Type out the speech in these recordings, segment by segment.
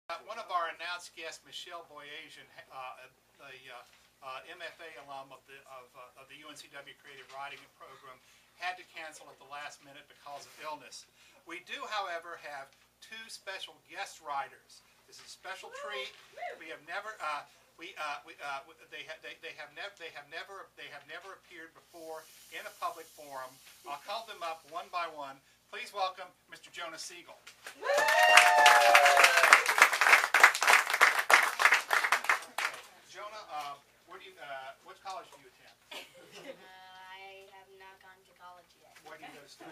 One of our announced guests, Michelle Boyajian, the MFA alum of the UNCW Creative Writing Program, had to cancel at the last minute because of illness. We do, however, have two special guest writers. This is a special treat. We have never they have never appeared before in a public forum. I'll call them up one by one. Please welcome Mr. Jonah Siegel. Jonah, what college do you attend? I have not gone to college yet. Where do you go to school?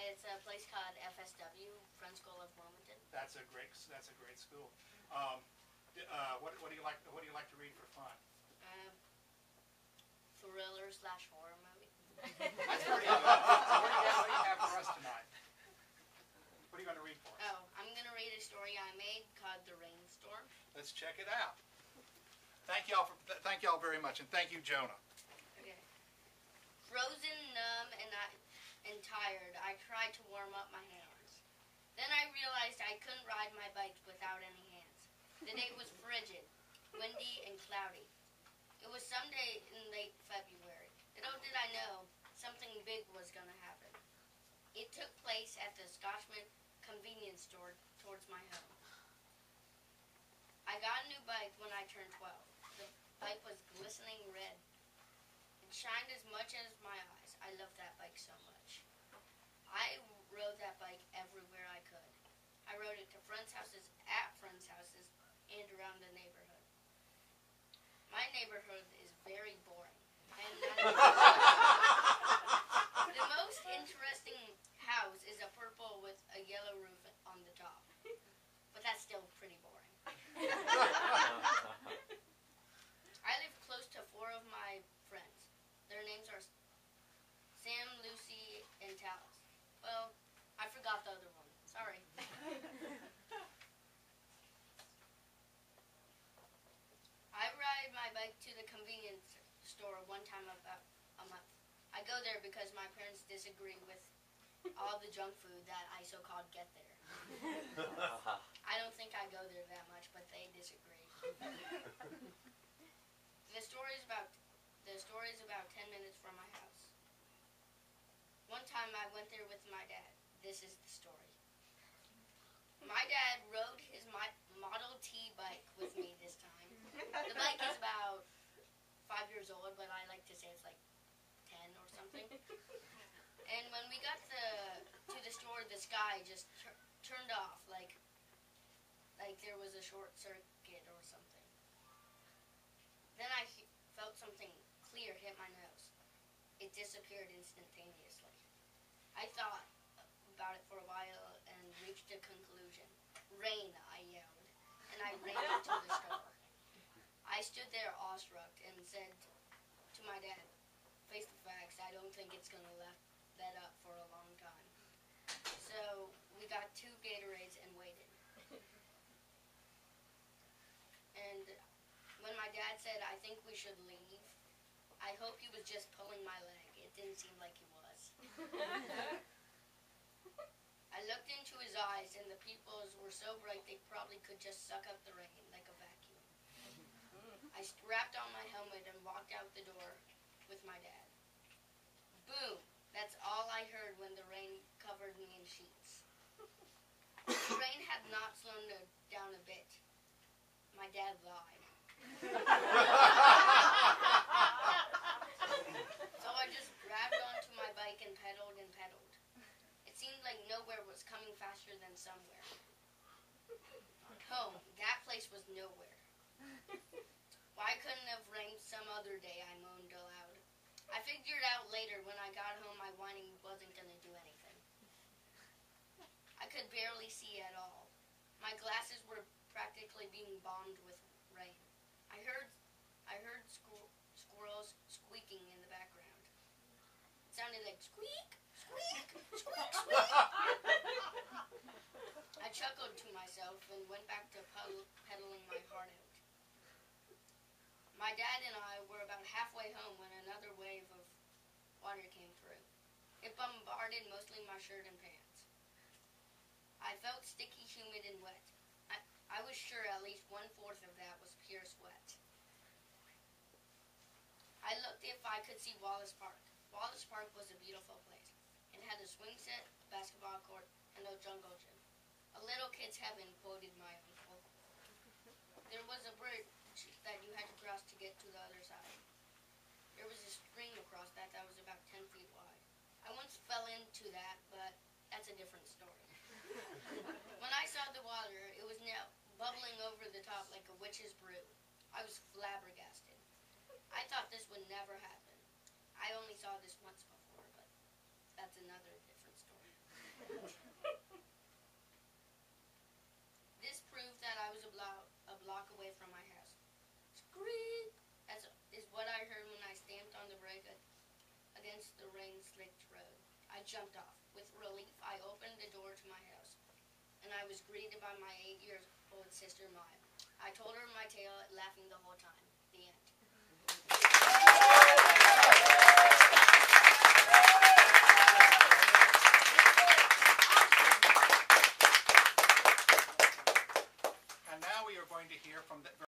It's a place called FSW, Friends School of Wilmington. That's a great school. What do you like to read for fun? Thriller/horror movie. That's pretty good. What do you have for us tonight? What are you going to read for us? Oh, I'm going to read a story I made called The Rainstorm. Let's check it out. Thank y'all very much, and thank you, Jonah. Okay. Frozen, numb, and tired, I tried to warm up my hands. Then I realized I couldn't ride my bike without any hands. The day was frigid, windy, and cloudy. It was someday in late February. Little did I know something big was going to happen. It took place at the Scotchman convenience store towards my home. I got a new bike when I turned 12. The bike was glistening red. It shined as much as my eyes. I loved that bike so much. I rode that bike everywhere I could. I rode it to friends' houses, at friends' houses, and around the neighborhood. My neighborhood is very boring. The most interesting house is a purple with a yellow roof on the top. But that's still pretty boring. I live close to 4 of my friends. Their names are Sam, Lucy, and Talis. Well, I forgot the other one. Sorry. I ride my bike to the convenience store one time about a month. I go there because my parents disagree with all the junk food that I so-called get there. I don't think I go there that much, but they disagree. The store is about 10 minutes from my house. One time I went there with my dad. This is the story. My dad rode his Model T bike with me this time. The bike is about 5 years old, but I like to say it's like 10 or something. And when we got to the store, the sky just turned off, like there was a short circuit or something. Then I felt something clear hit my nose. It disappeared instantaneously. I thought about it for a while and reached a conclusion. Rain, I yelled, and I ran into the store. I stood there awestruck and said to my dad, face the facts, I don't think it's going to let up for a long time. So we got 2 Gatorades and waited. And when my dad said, I think we should leave, I hope he was just pulling my leg. It didn't seem like he was. I looked into his eyes, and the pupils were so bright they probably could just suck up the rain like a vacuum. I strapped on my helmet and walked out the door with my dad. Boom! That's all I heard when the rain covered me in sheets. The rain had not slowed down a bit. My dad lied. So I just grabbed onto my bike and pedaled and pedaled. It seemed like nowhere was coming faster than somewhere. Home, that place was nowhere. Why couldn't it have rained some other day, I moaned aloud. I figured out later when I got home my whining wasn't going to do anything. I could barely see at all. My glasses were practically being bombed with rain. I heard squirrels squeaking in the background. It sounded like squeak, squeak, squeak, squeak. I chuckled to myself and went back to pedaling my heart out. My dad and I were about halfway home when another wave of water came through. It bombarded mostly my shirt and pants. I felt sticky, humid, and wet. I was sure at least 1/4 of that was pure sweat. I looked if I could see Wallace Park. Wallace Park was a beautiful place. It had a swing set, basketball court, and a jungle gym. A little kid's heaven, quoted my uncle. There was a bridge that you had to cross to get to the other side. There was a stream across that was about 10 feet wide. I once fell into that, but that's a different story. When I saw the water, it was now bubbling over the top like a witch's brew. I was flabbergasted. I thought this would never happen. I only saw this once before, but that's another different story. This proved that I was a block away from my house. Scream! Is what I heard when I stamped on the brake against the rain-slicked road. I jumped off. With relief, I opened the door to my house, and I was greeted by my 8-year-old sister, Maya. I told her my tale, laughing the whole time. The end. And now we are going to hear from the